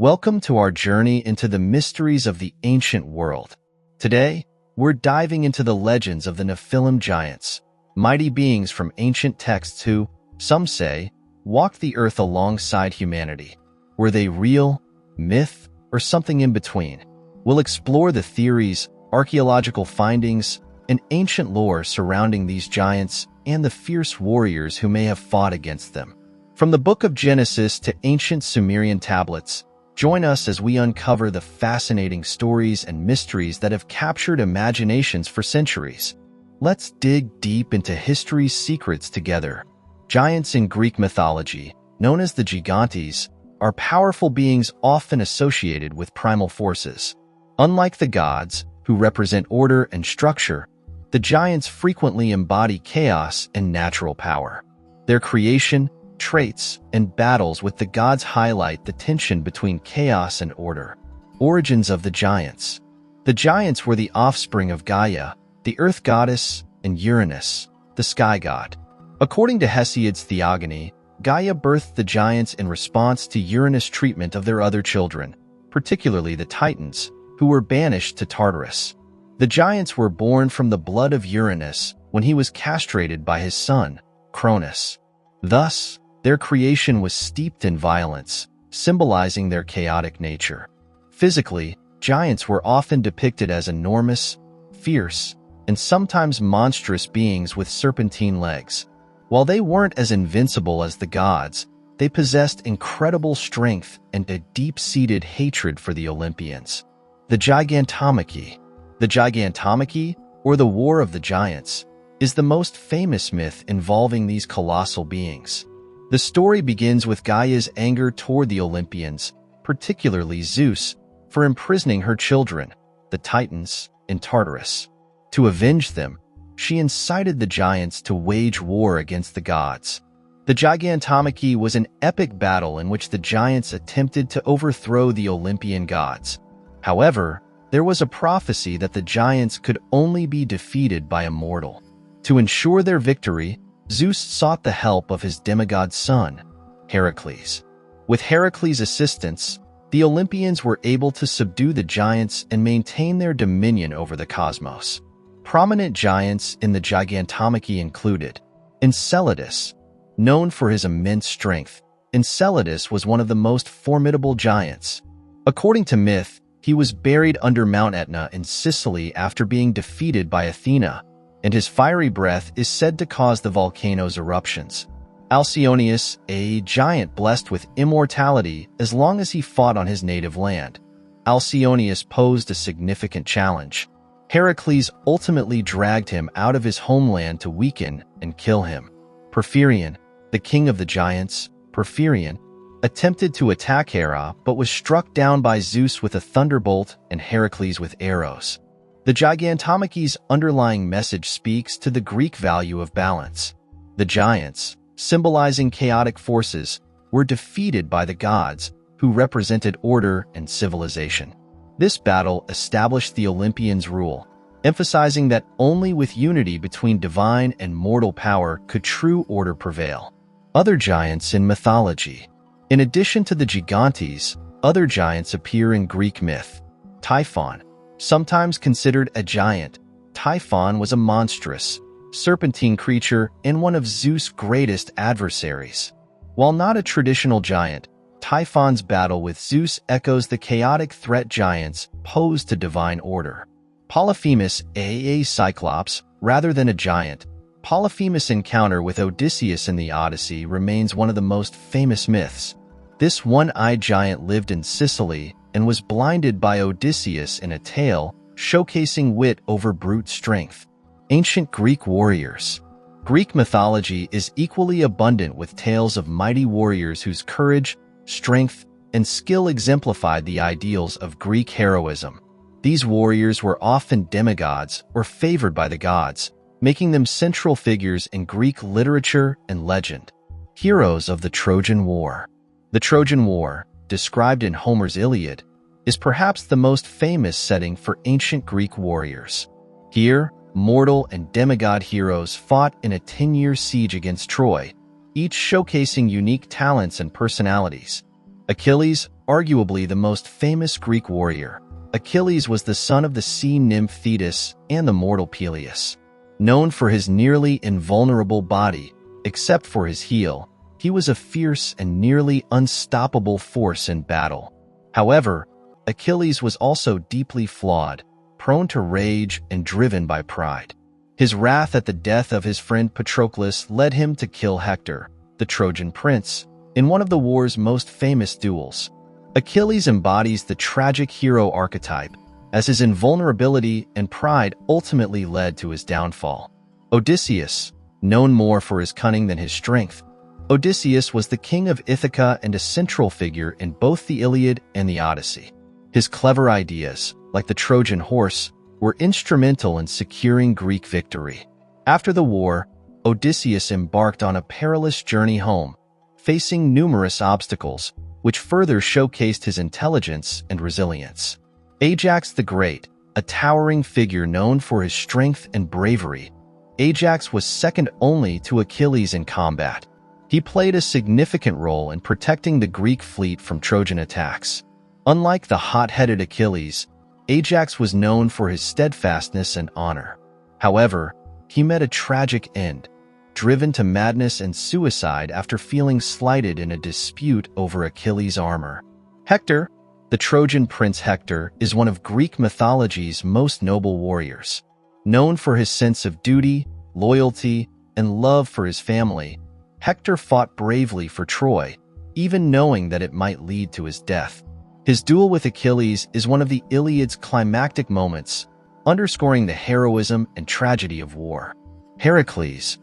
Welcome to our journey into the mysteries of the ancient world. Today, we're diving into the legends of the Nephilim giants, mighty beings from ancient texts who, some say, walked the earth alongside humanity. Were they real, myth, or something in between? We'll explore the theories, archaeological findings, and ancient lore surrounding these giants and the fierce warriors who may have fought against them. From the Book of Genesis to ancient Sumerian tablets, join us as we uncover the fascinating stories and mysteries that have captured imaginations for centuries. Let's dig deep into history's secrets together. Giants in Greek mythology, known as the Gigantes, are powerful beings often associated with primal forces. Unlike the gods, who represent order and structure, the giants frequently embody chaos and natural power. Their creation, traits, and battles with the gods highlight the tension between chaos and order. Origins of the giants. The giants were the offspring of Gaia, the earth goddess, and Uranus, the sky god. According to Hesiod's Theogony, Gaia birthed the giants in response to Uranus' treatment of their other children, particularly the Titans, who were banished to Tartarus. The giants were born from the blood of Uranus when he was castrated by his son, Cronus. Thus, their creation was steeped in violence, symbolizing their chaotic nature. Physically, giants were often depicted as enormous, fierce, and sometimes monstrous beings with serpentine legs. While they weren't as invincible as the gods, they possessed incredible strength and a deep-seated hatred for the Olympians. The Gigantomachy. The Gigantomachy, or the War of the Giants, is the most famous myth involving these colossal beings. The story begins with Gaia's anger toward the Olympians, particularly Zeus, for imprisoning her children, the Titans, in Tartarus. To avenge them, she incited the giants to wage war against the gods. The Gigantomachy was an epic battle in which the giants attempted to overthrow the Olympian gods. However, there was a prophecy that the giants could only be defeated by a mortal. To ensure their victory, Zeus sought the help of his demigod son, Heracles. With Heracles' assistance, the Olympians were able to subdue the giants and maintain their dominion over the cosmos. Prominent giants in the Gigantomachy included Enceladus. Known for his immense strength, Enceladus was one of the most formidable giants. According to myth, he was buried under Mount Etna in Sicily after being defeated by Athena, and his fiery breath is said to cause the volcano's eruptions. Alcyoneus, a giant blessed with immortality as long as he fought on his native land. Alcyoneus posed a significant challenge. Heracles ultimately dragged him out of his homeland to weaken and kill him. Porphyrion, the king of the giants, Porphyrion, attempted to attack Hera but was struck down by Zeus with a thunderbolt and Heracles with arrows. The Gigantomachy's underlying message speaks to the Greek value of balance. The giants, symbolizing chaotic forces, were defeated by the gods, who represented order and civilization. This battle established the Olympians' rule, emphasizing that only with unity between divine and mortal power could true order prevail. Other giants in mythology. In addition to the Gigantes, other giants appear in Greek myth. Typhon. Sometimes considered a giant, Typhon was a monstrous, serpentine creature and one of Zeus' greatest adversaries. While not a traditional giant, Typhon's battle with Zeus echoes the chaotic threat giants posed to divine order. Polyphemus, a cyclops, rather than a giant, Polyphemus' encounter with Odysseus in the Odyssey remains one of the most famous myths. This one-eyed giant lived in Sicily and was blinded by Odysseus in a tale showcasing wit over brute strength. Ancient Greek warriors. Greek mythology is equally abundant with tales of mighty warriors whose courage, strength, and skill exemplified the ideals of Greek heroism. These warriors were often demigods or favored by the gods, making them central figures in Greek literature and legend. Heroes of the Trojan War. The Trojan War, described in Homer's Iliad, is perhaps the most famous setting for ancient Greek warriors. Here, mortal and demigod heroes fought in a 10-year siege against Troy, each showcasing unique talents and personalities. Achilles, arguably the most famous Greek warrior. Achilles was the son of the sea nymph Thetis and the mortal Peleus. Known for his nearly invulnerable body, except for his heel, he was a fierce and nearly unstoppable force in battle. However, Achilles was also deeply flawed, prone to rage and driven by pride. His wrath at the death of his friend Patroclus led him to kill Hector, the Trojan prince, in one of the war's most famous duels. Achilles embodies the tragic hero archetype, as his invulnerability and pride ultimately led to his downfall. Odysseus, known more for his cunning than his strength, Odysseus was the king of Ithaca and a central figure in both the Iliad and the Odyssey. His clever ideas, like the Trojan horse, were instrumental in securing Greek victory. After the war, Odysseus embarked on a perilous journey home, facing numerous obstacles, which further showcased his intelligence and resilience. Ajax the Great, a towering figure known for his strength and bravery, Ajax was second only to Achilles in combat. He played a significant role in protecting the Greek fleet from Trojan attacks. Unlike the hot-headed Achilles, Ajax was known for his steadfastness and honor. However, he met a tragic end, driven to madness and suicide after feeling slighted in a dispute over Achilles' armor. Hector, the Trojan prince Hector, is one of Greek mythology's most noble warriors. Known for his sense of duty, loyalty, and love for his family, Hector fought bravely for Troy, even knowing that it might lead to his death. His duel with Achilles is one of the Iliad's climactic moments, underscoring the heroism and tragedy of war. Heracles,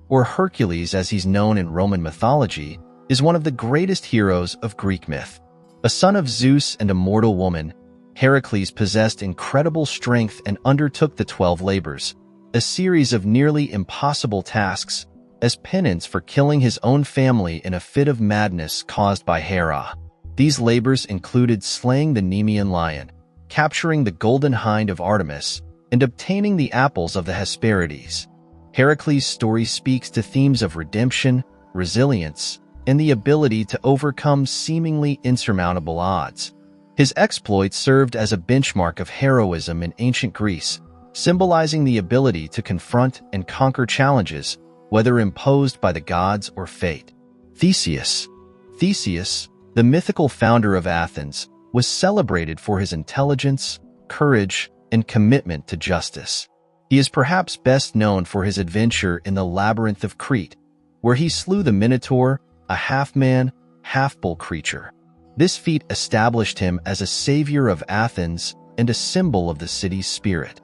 or Hercules as he's known in Roman mythology, is one of the greatest heroes of Greek myth. A son of Zeus and a mortal woman, Heracles possessed incredible strength and undertook the 12 labors, a series of nearly impossible tasks, as penance for killing his own family in a fit of madness caused by Hera. These labors included slaying the Nemean lion, capturing the golden hind of Artemis, and obtaining the apples of the Hesperides. Heracles' story speaks to themes of redemption, resilience, and the ability to overcome seemingly insurmountable odds. His exploits served as a benchmark of heroism in ancient Greece, symbolizing the ability to confront and conquer challenges, whether imposed by the gods or fate. Theseus, the mythical founder of Athens, was celebrated for his intelligence, courage, and commitment to justice. He is perhaps best known for his adventure in the Labyrinth of Crete, where he slew the Minotaur, a half-man, half-bull creature. This feat established him as a savior of Athens and a symbol of the city's spirit.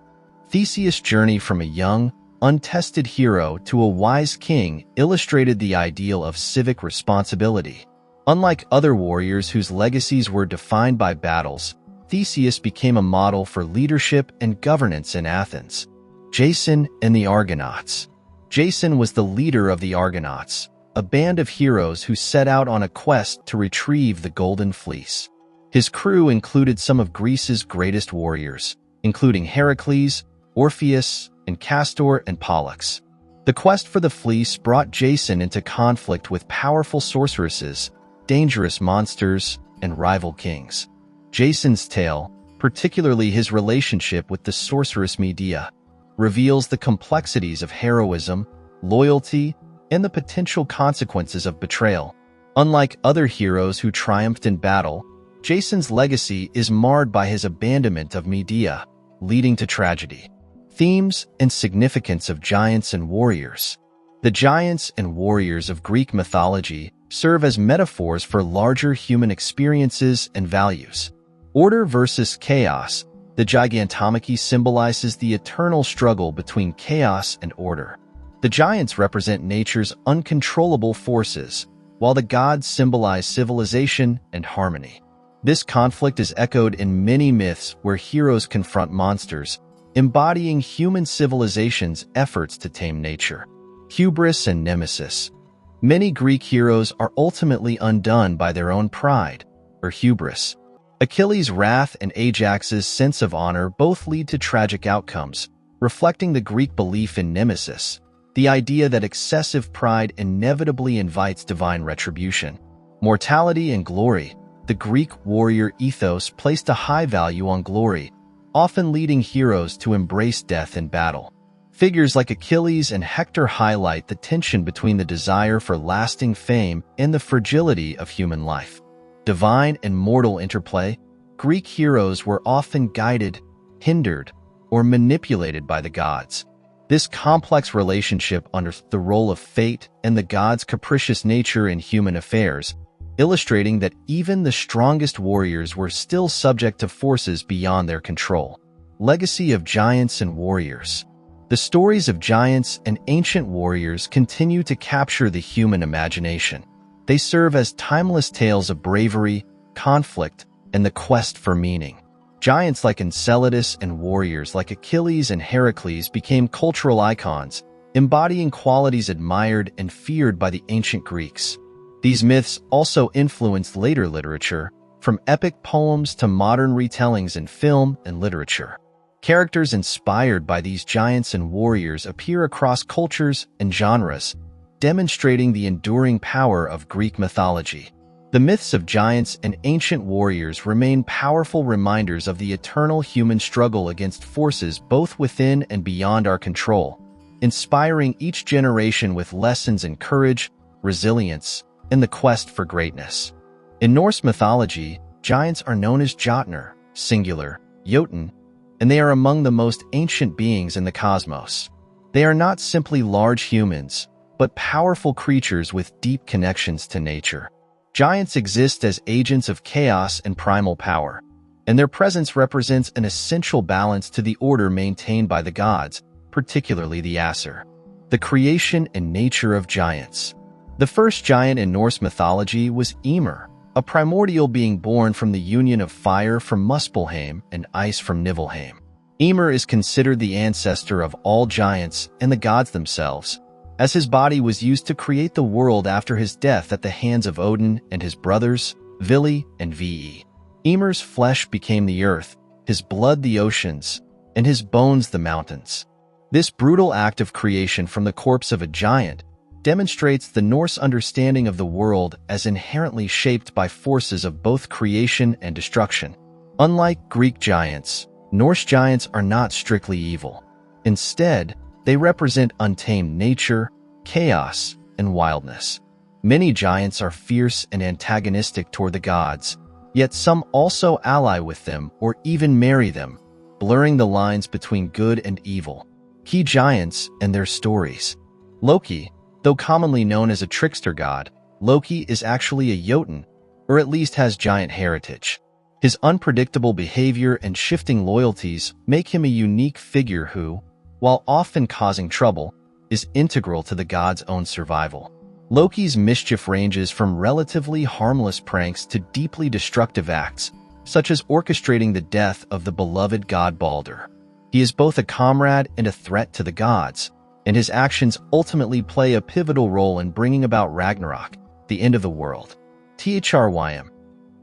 Theseus' journey from a young, untested hero to a wise king illustrated the ideal of civic responsibility. Unlike other warriors whose legacies were defined by battles, Theseus became a model for leadership and governance in Athens. Jason and the Argonauts. Jason was the leader of the Argonauts, a band of heroes who set out on a quest to retrieve the Golden Fleece. His crew included some of Greece's greatest warriors, including Heracles, Orpheus, and Castor and Pollux. The quest for the fleece brought Jason into conflict with powerful sorceresses, dangerous monsters, and rival kings. Jason's tale, particularly his relationship with the sorceress Medea, reveals the complexities of heroism, loyalty, and the potential consequences of betrayal. Unlike other heroes who triumphed in battle, Jason's legacy is marred by his abandonment of Medea, leading to tragedy. Themes and significance of giants and warriors. The giants and warriors of Greek mythology serve as metaphors for larger human experiences and values. Order versus chaos. The Gigantomachy symbolizes the eternal struggle between chaos and order. The giants represent nature's uncontrollable forces, while the gods symbolize civilization and harmony. This conflict is echoed in many myths where heroes confront monsters, embodying human civilization's efforts to tame nature. Hubris and nemesis. Many Greek heroes are ultimately undone by their own pride, or hubris. Achilles' wrath and Ajax's sense of honor both lead to tragic outcomes, reflecting the Greek belief in nemesis, the idea that excessive pride inevitably invites divine retribution. Mortality and glory. The Greek warrior ethos placed a high value on glory, often leading heroes to embrace death in battle. Figures like Achilles and Hector highlight the tension between the desire for lasting fame and the fragility of human life. Divine and mortal interplay. Greek heroes were often guided, hindered, or manipulated by the gods. This complex relationship unearthed the role of fate and the gods' capricious nature in human affairs, illustrating that even the strongest warriors were still subject to forces beyond their control. Legacy of giants and warriors. The stories of giants and ancient warriors continue to capture the human imagination. They serve as timeless tales of bravery, conflict, and the quest for meaning. Giants like Enceladus and warriors like Achilles and Heracles became cultural icons, embodying qualities admired and feared by the ancient Greeks. These myths also influenced later literature, from epic poems to modern retellings in film and literature. Characters inspired by these giants and warriors appear across cultures and genres, demonstrating the enduring power of Greek mythology. The myths of giants and ancient warriors remain powerful reminders of the eternal human struggle against forces both within and beyond our control, inspiring each generation with lessons in courage, resilience, and the quest for greatness. In Norse mythology, giants are known as Jotnar, singular, Jotun, and they are among the most ancient beings in the cosmos. They are not simply large humans, but powerful creatures with deep connections to nature. Giants exist as agents of chaos and primal power, and their presence represents an essential balance to the order maintained by the gods, particularly the Aesir. The creation and nature of giants. The first giant in Norse mythology was Ymir, a primordial being born from the union of fire from Muspelheim and ice from Niflheim. Ymir is considered the ancestor of all giants and the gods themselves, as his body was used to create the world after his death at the hands of Odin and his brothers, Vili and Ve. Ymir's flesh became the earth, his blood the oceans, and his bones the mountains. This brutal act of creation from the corpse of a giant demonstrates the Norse understanding of the world as inherently shaped by forces of both creation and destruction. Unlike Greek giants, Norse giants are not strictly evil. Instead, they represent untamed nature, chaos, and wildness. Many giants are fierce and antagonistic toward the gods, yet some also ally with them or even marry them, blurring the lines between good and evil. Key giants and their stories. Loki. Though commonly known as a trickster god, Loki is actually a Jotun, or at least has giant heritage. His unpredictable behavior and shifting loyalties make him a unique figure who, while often causing trouble, is integral to the god's own survival. Loki's mischief ranges from relatively harmless pranks to deeply destructive acts, such as orchestrating the death of the beloved god Balder. He is both a comrade and a threat to the gods, and his actions ultimately play a pivotal role in bringing about Ragnarok, the end of the world. Thrym.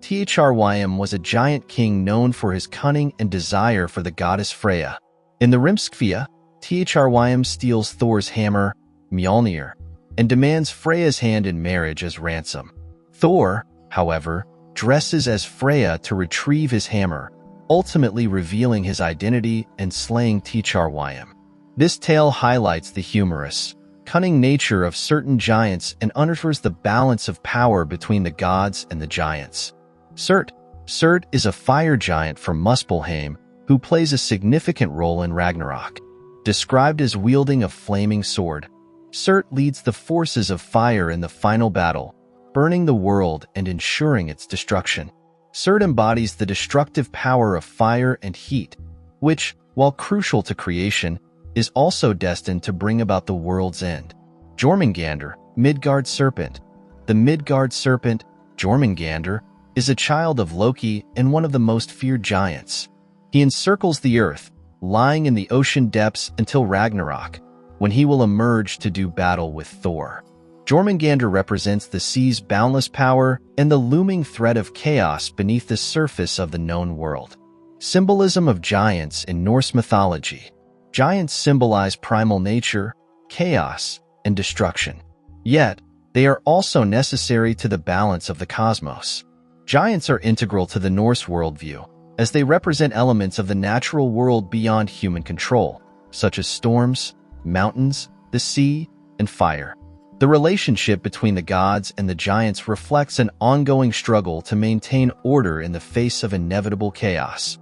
Thrym was a giant king known for his cunning and desire for the goddess Freya. In the Rimskvia, Thrym steals Thor's hammer, Mjolnir, and demands Freya's hand in marriage as ransom. Thor, however, dresses as Freya to retrieve his hammer, ultimately revealing his identity and slaying Thrym. This tale highlights the humorous, cunning nature of certain giants and unearths the balance of power between the gods and the giants. Surt. Surt is a fire giant from Muspelheim who plays a significant role in Ragnarok. Described as wielding a flaming sword, Surt leads the forces of fire in the final battle, burning the world and ensuring its destruction. Surt embodies the destructive power of fire and heat, which, while crucial to creation, is also destined to bring about the world's end. Jormungandr, Midgard serpent. The Midgard serpent, Jormungandr, is a child of Loki and one of the most feared giants. He encircles the earth, lying in the ocean depths until Ragnarok, when he will emerge to do battle with Thor. Jormungandr represents the sea's boundless power and the looming threat of chaos beneath the surface of the known world. Symbolism of giants in Norse mythology. Giants symbolize primal nature, chaos, and destruction. Yet, They are also necessary to the balance of the cosmos. Giants are integral to the Norse worldview, as they represent elements of the natural world beyond human control, such as storms, mountains, the sea, and fire. The relationship between the gods and the giants reflects an ongoing struggle to maintain order in the face of inevitable chaos.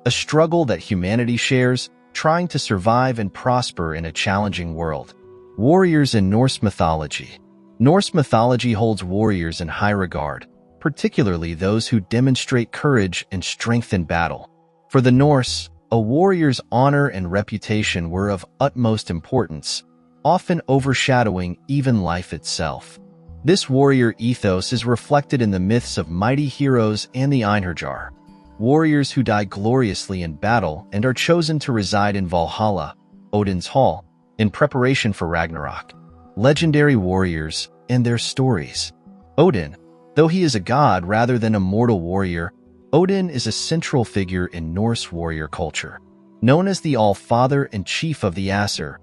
A struggle that humanity shares, trying to survive and prosper in a challenging world. Warriors in Norse mythology. Norse mythology holds warriors in high regard, particularly those who demonstrate courage and strength in battle. For the Norse, a warrior's honor and reputation were of utmost importance, often overshadowing even life itself. This warrior ethos is reflected in the myths of mighty heroes and the Einherjar, warriors who die gloriously in battle and are chosen to reside in Valhalla, Odin's Hall, in preparation for Ragnarok. Legendary warriors and their stories. Odin, though he is a god rather than a mortal warrior, Odin is a central figure in Norse warrior culture. Known as the All-Father and Chief of the Aesir,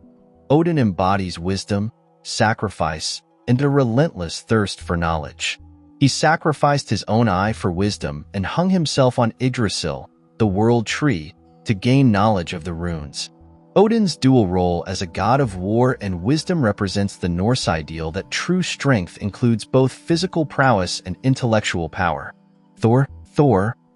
Odin embodies wisdom, sacrifice, and a relentless thirst for knowledge. He sacrificed his own eye for wisdom and hung himself on Yggdrasil, the world tree, to gain knowledge of the runes. Odin's dual role as a god of war and wisdom represents the Norse ideal that true strength includes both physical prowess and intellectual power. Thor,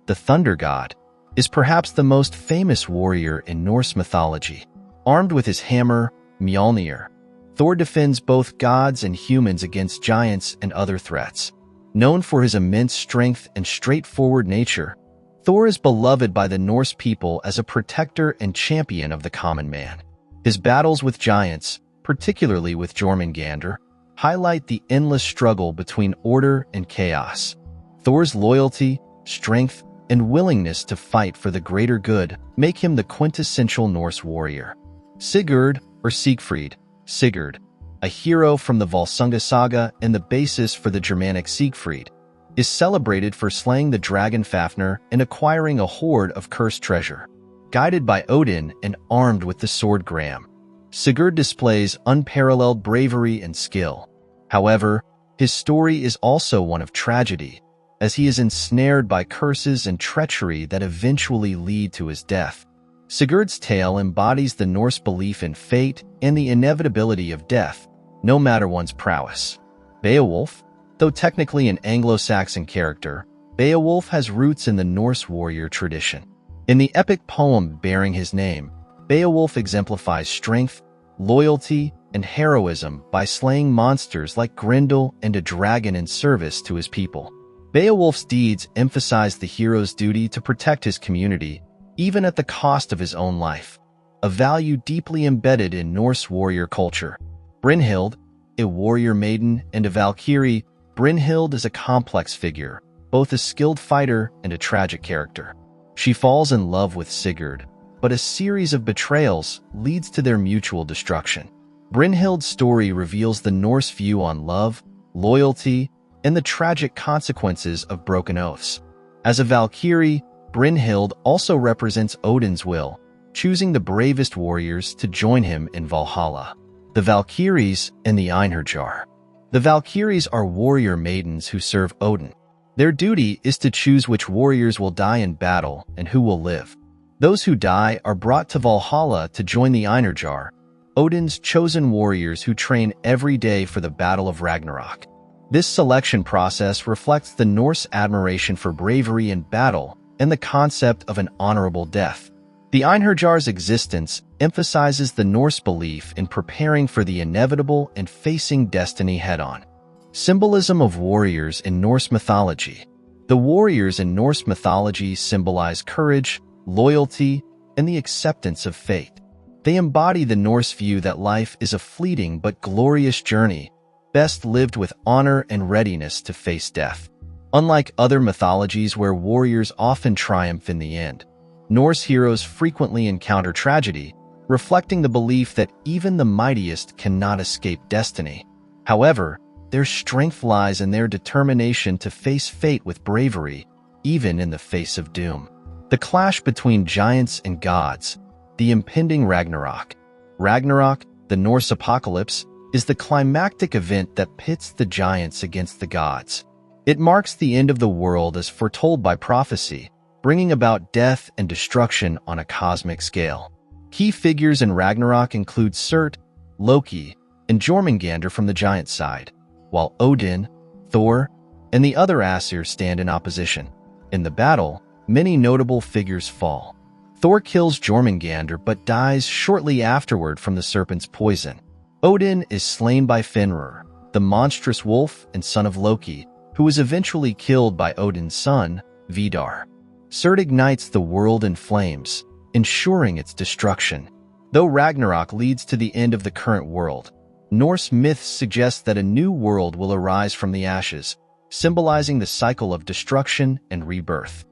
the thunder god, is perhaps the most famous warrior in Norse mythology. Armed with his hammer, Mjolnir, Thor defends both gods and humans against giants and other threats. Known for his immense strength and straightforward nature, Thor is beloved by the Norse people as a protector and champion of the common man. His battles with giants, particularly with Jormungandr, highlight the endless struggle between order and chaos. Thor's loyalty, strength, and willingness to fight for the greater good make him the quintessential Norse warrior. Sigurd, or Siegfried, Sigurd, a hero from the Volsunga saga and the basis for the Germanic Siegfried, is celebrated for slaying the dragon Fafnir and acquiring a hoard of cursed treasure. Guided by Odin and armed with the sword Gram, Sigurd displays unparalleled bravery and skill. However, his story is also one of tragedy, as he is ensnared by curses and treachery that eventually lead to his death. Sigurd's tale embodies the Norse belief in fate and the inevitability of death, no matter one's prowess. Beowulf, though technically an Anglo-Saxon character, Beowulf has roots in the Norse warrior tradition. In the epic poem bearing his name, Beowulf exemplifies strength, loyalty, and heroism by slaying monsters like Grendel and a dragon in service to his people. Beowulf's deeds emphasize the hero's duty to protect his community, even at the cost of his own life, a value deeply embedded in Norse warrior culture. Brynhild, a warrior maiden and a Valkyrie, Brynhild is a complex figure, both a skilled fighter and a tragic character. She falls in love with Sigurd, but a series of betrayals leads to their mutual destruction. Brynhild's story reveals the Norse view on love, loyalty, and the tragic consequences of broken oaths. As a Valkyrie, Brynhild also represents Odin's will, choosing the bravest warriors to join him in Valhalla. The Valkyries and the Einherjar. The Valkyries are warrior maidens who serve Odin. Their duty is to choose which warriors will die in battle and who will live. Those who die are brought to Valhalla to join the Einherjar, Odin's chosen warriors who train every day for the Battle of Ragnarok. This selection process reflects the Norse admiration for bravery in battle and the concept of an honorable death. The Einherjar's existence emphasizes the Norse belief in preparing for the inevitable and facing destiny head-on. Symbolism of warriors in Norse mythology. The warriors in Norse mythology symbolize courage, loyalty, and the acceptance of fate. They embody the Norse view that life is a fleeting but glorious journey, best lived with honor and readiness to face death. Unlike other mythologies where warriors often triumph in the end, Norse heroes frequently encounter tragedy, reflecting the belief that even the mightiest cannot escape destiny. However, their strength lies in their determination to face fate with bravery, even in the face of doom. The clash between giants and gods. The impending Ragnarok. Ragnarok, the Norse apocalypse, is the climactic event that pits the giants against the gods. It marks the end of the world as foretold by prophecy, bringing about death and destruction on a cosmic scale. Key figures in Ragnarok include Surt, Loki, and Jormungandr from the giant side, while Odin, Thor, and the other Aesir stand in opposition. In the battle, many notable figures fall. Thor kills Jormungandr but dies shortly afterward from the serpent's poison. Odin is slain by Fenrir, the monstrous wolf and son of Loki, who is eventually killed by Odin's son, Vidar. Surt ignites the world in flames, ensuring its destruction. Though Ragnarok leads to the end of the current world, Norse myths suggest that a new world will arise from the ashes, symbolizing the cycle of destruction and rebirth.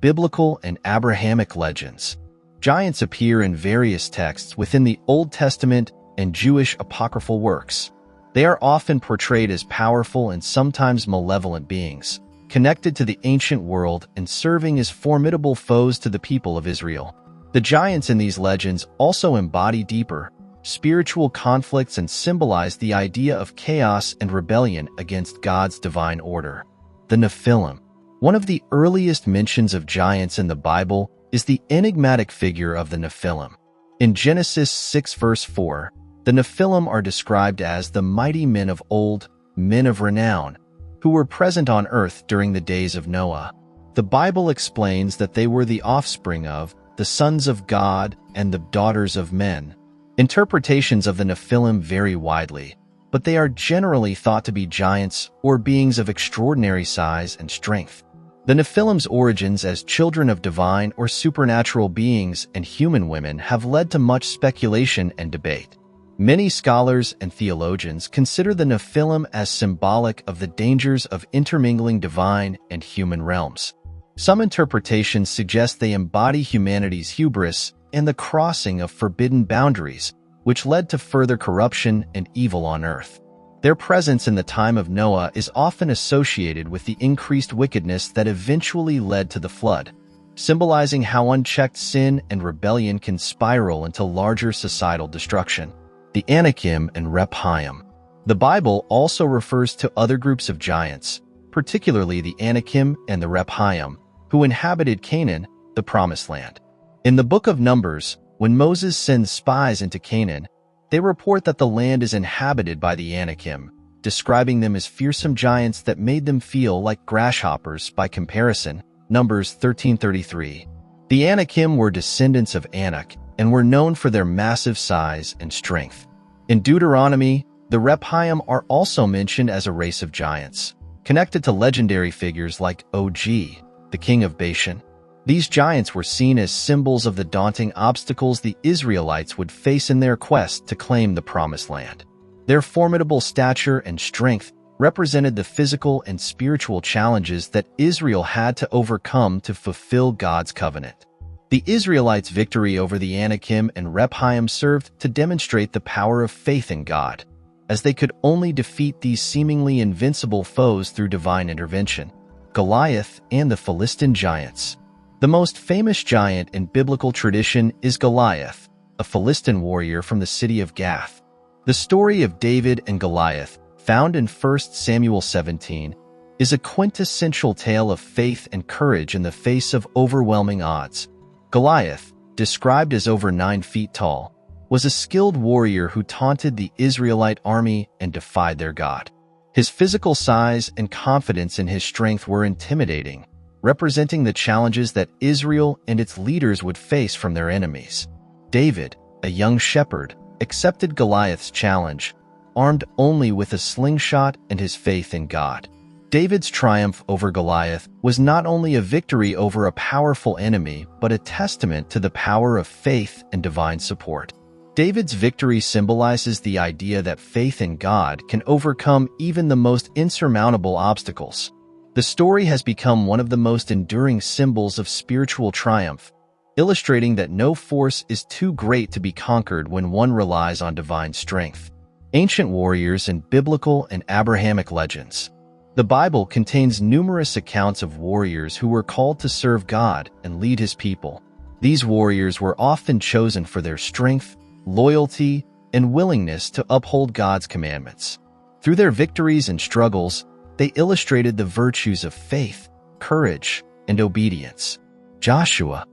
Biblical and Abrahamic legends. Giants appear in various texts within the Old Testament and Jewish apocryphal works. They are often portrayed as powerful and sometimes malevolent beings, connected to the ancient world and serving as formidable foes to the people of Israel. The giants in these legends also embody deeper, spiritual conflicts and symbolize the idea of chaos and rebellion against God's divine order. The Nephilim. One of the earliest mentions of giants in the Bible is the enigmatic figure of the Nephilim. In Genesis 6 verse 4, the Nephilim are described as the mighty men of old, men of renown, who were present on earth during the days of Noah. The Bible explains that they were the offspring of the sons of God and the daughters of men. Interpretations of the Nephilim vary widely, but they are generally thought to be giants or beings of extraordinary size and strength. The Nephilim's origins as children of divine or supernatural beings and human women have led to much speculation and debate. Many scholars and theologians consider the Nephilim as symbolic of the dangers of intermingling divine and human realms. Some interpretations suggest they embody humanity's hubris and the crossing of forbidden boundaries, which led to further corruption and evil on earth. Their presence in the time of Noah is often associated with the increased wickedness that eventually led to the flood, symbolizing how unchecked sin and rebellion can spiral into larger societal destruction. The Anakim and Rephaim. The Bible also refers to other groups of giants, particularly the Anakim and the Rephaim, who inhabited Canaan, the Promised Land. In the book of Numbers, when Moses sends spies into Canaan, they report that the land is inhabited by the Anakim, describing them as fearsome giants that made them feel like grasshoppers by comparison. Numbers 13:33. The Anakim were descendants of Anak and were known for their massive size and strength. In Deuteronomy, the Rephaim are also mentioned as a race of giants, connected to legendary figures like Og, the king of Bashan. These giants were seen as symbols of the daunting obstacles the Israelites would face in their quest to claim the Promised Land. Their formidable stature and strength represented the physical and spiritual challenges that Israel had to overcome to fulfill God's covenant. The Israelites' victory over the Anakim and Rephaim served to demonstrate the power of faith in God, as they could only defeat these seemingly invincible foes through divine intervention. Goliath and the Philistine giants. The most famous giant in biblical tradition is Goliath, a Philistine warrior from the city of Gath. The story of David and Goliath, found in 1 Samuel 17, is a quintessential tale of faith and courage in the face of overwhelming odds. Goliath, described as over 9 feet tall, was a skilled warrior who taunted the Israelite army and defied their God. His physical size and confidence in his strength were intimidating, representing the challenges that Israel and its leaders would face from their enemies. David, a young shepherd, accepted Goliath's challenge, armed only with a slingshot and his faith in God. David's triumph over Goliath was not only a victory over a powerful enemy, but a testament to the power of faith and divine support. David's victory symbolizes the idea that faith in God can overcome even the most insurmountable obstacles. The story has become one of the most enduring symbols of spiritual triumph, illustrating that no force is too great to be conquered when one relies on divine strength. Ancient warriors and biblical and Abrahamic legends. The Bible contains numerous accounts of warriors who were called to serve God and lead His people. These warriors were often chosen for their strength, loyalty, and willingness to uphold God's commandments. Through their victories and struggles, they illustrated the virtues of faith, courage, and obedience. Joshua,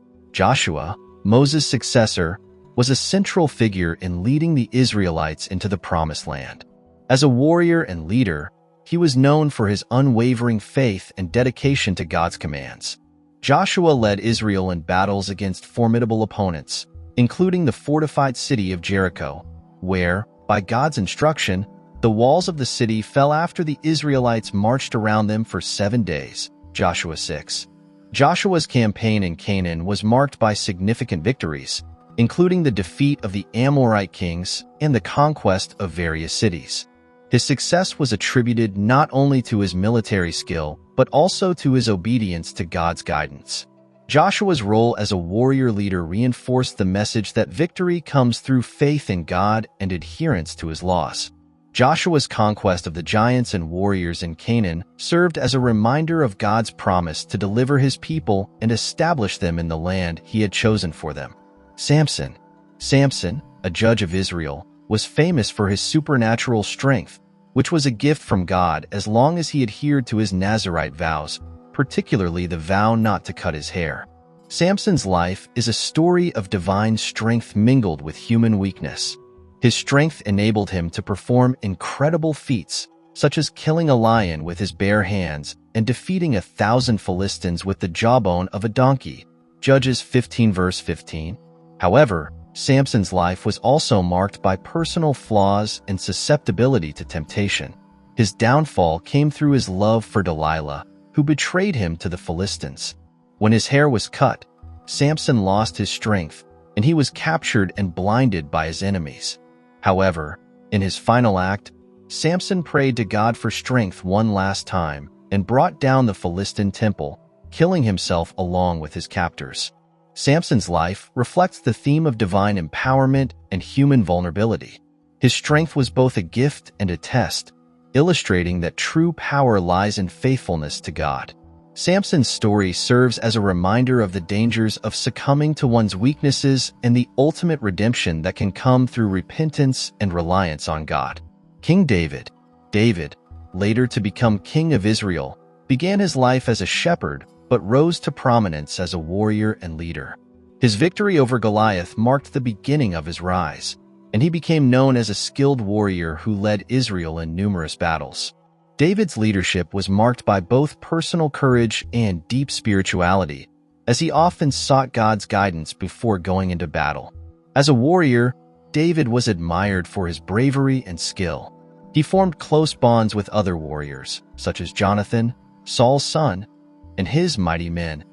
Moses' successor, was a central figure in leading the Israelites into the Promised Land. As a warrior and leader, he was known for his unwavering faith and dedication to God's commands. Joshua led Israel in battles against formidable opponents, including the fortified city of Jericho, where, by God's instruction, the walls of the city fell after the Israelites marched around them for 7 days. Joshua 6. Joshua's campaign in Canaan was marked by significant victories, including the defeat of the Amorite kings and the conquest of various cities. His success was attributed not only to his military skill, but also to his obedience to God's guidance. Joshua's role as a warrior leader reinforced the message that victory comes through faith in God and adherence to his laws. Joshua's conquest of the giants and warriors in Canaan served as a reminder of God's promise to deliver his people and establish them in the land he had chosen for them. Samson, a judge of Israel, was famous for his supernatural strength, which was a gift from God as long as he adhered to his Nazirite vows, particularly the vow not to cut his hair. Samson's life is a story of divine strength mingled with human weakness. His strength enabled him to perform incredible feats, such as killing a lion with his bare hands and defeating 1,000 Philistines with the jawbone of a donkey. Judges 15 verse 15. However, Samson's life was also marked by personal flaws and susceptibility to temptation. His downfall came through his love for Delilah, who betrayed him to the Philistines. When his hair was cut, Samson lost his strength, and he was captured and blinded by his enemies. However, in his final act, Samson prayed to God for strength one last time and brought down the Philistine temple, killing himself along with his captors. Samson's life reflects the theme of divine empowerment and human vulnerability. His strength was both a gift and a test, illustrating that true power lies in faithfulness to God. Samson's story serves as a reminder of the dangers of succumbing to one's weaknesses and the ultimate redemption that can come through repentance and reliance on God. King David, later to become king of Israel, began his life as a shepherd but rose to prominence as a warrior and leader. His victory over Goliath marked the beginning of his rise, and he became known as a skilled warrior who led Israel in numerous battles. David's leadership was marked by both personal courage and deep spirituality, as he often sought God's guidance before going into battle. As a warrior, David was admired for his bravery and skill. He formed close bonds with other warriors, such as Jonathan, Saul's son, and his mighty men,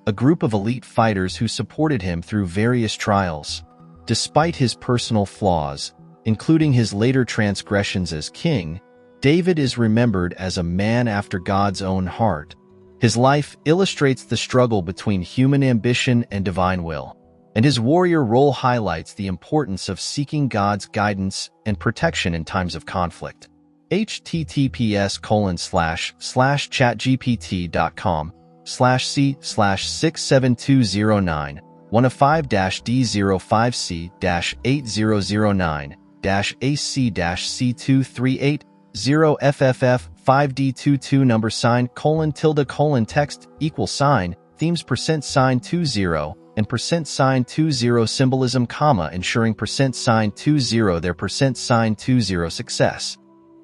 a group of elite fighters who supported him through various trials. Despite his personal flaws, including his later transgressions as king, David is remembered as a man after God's own heart. His life illustrates the struggle between human ambition and divine will, and his warrior role highlights the importance of seeking God's guidance and protection in times of conflict. https://chatgpt.com/c/67209 105-D05C-8009-AC-C2380 FFF5D22 number sign : text =, themes %20 and %20 symbolism, ensuring %20 their %20 success.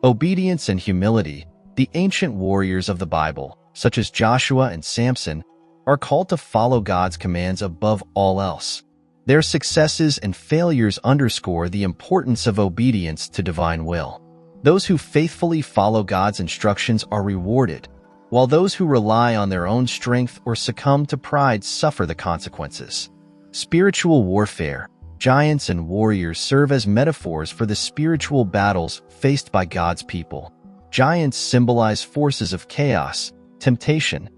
Obedience and humility. The ancient warriors of the Bible, such as Joshua and Samson, are called to follow God's commands above all else. Their successes and failures underscore the importance of obedience to divine will. Those who faithfully follow God's instructions are rewarded, while those who rely on their own strength or succumb to pride suffer the consequences. Spiritual warfare. Giants and warriors serve as metaphors for the spiritual battles faced by God's people. Giants symbolize forces of chaos, temptation,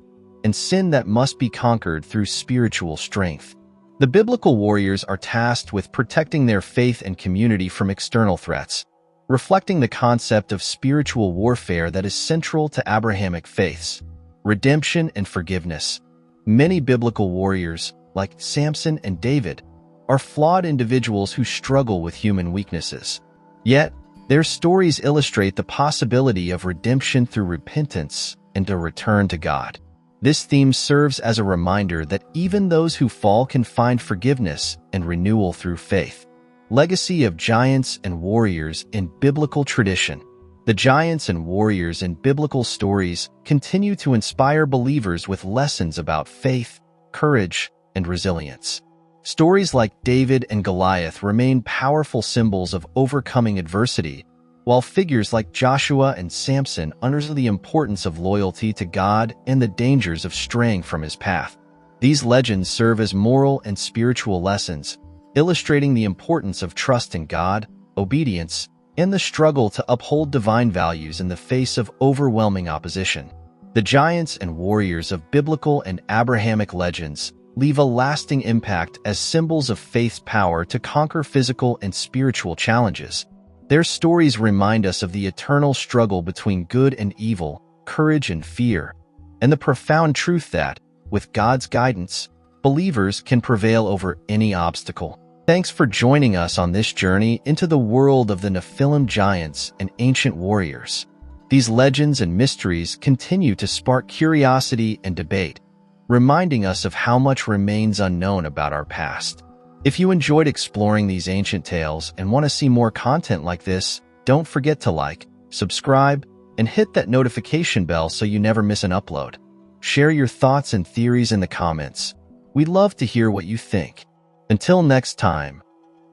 and sin that must be conquered through spiritual strength. The biblical warriors are tasked with protecting their faith and community from external threats, reflecting the concept of spiritual warfare that is central to Abrahamic faiths. Redemption and forgiveness. Many biblical warriors, like Samson and David, are flawed individuals who struggle with human weaknesses. Yet, their stories illustrate the possibility of redemption through repentance and a return to God. This theme serves as a reminder that even those who fall can find forgiveness and renewal through faith. Legacy of giants and warriors in biblical tradition. The giants and warriors in biblical stories continue to inspire believers with lessons about faith, courage, and resilience. Stories like David and Goliath remain powerful symbols of overcoming adversity, while figures like Joshua and Samson underscore the importance of loyalty to God and the dangers of straying from his path. These legends serve as moral and spiritual lessons, illustrating the importance of trust in God, obedience, and the struggle to uphold divine values in the face of overwhelming opposition. The giants and warriors of biblical and Abrahamic legends leave a lasting impact as symbols of faith's power to conquer physical and spiritual challenges. Their stories remind us of the eternal struggle between good and evil, courage and fear, and the profound truth that, with God's guidance, believers can prevail over any obstacle. Thanks for joining us on this journey into the world of the Nephilim giants and ancient warriors. These legends and mysteries continue to spark curiosity and debate, reminding us of how much remains unknown about our past. If you enjoyed exploring these ancient tales and want to see more content like this, don't forget to like, subscribe, and hit that notification bell so you never miss an upload. Share your thoughts and theories in the comments. We'd love to hear what you think. Until next time,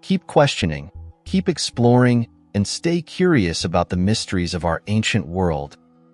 keep questioning, keep exploring, and stay curious about the mysteries of our ancient world.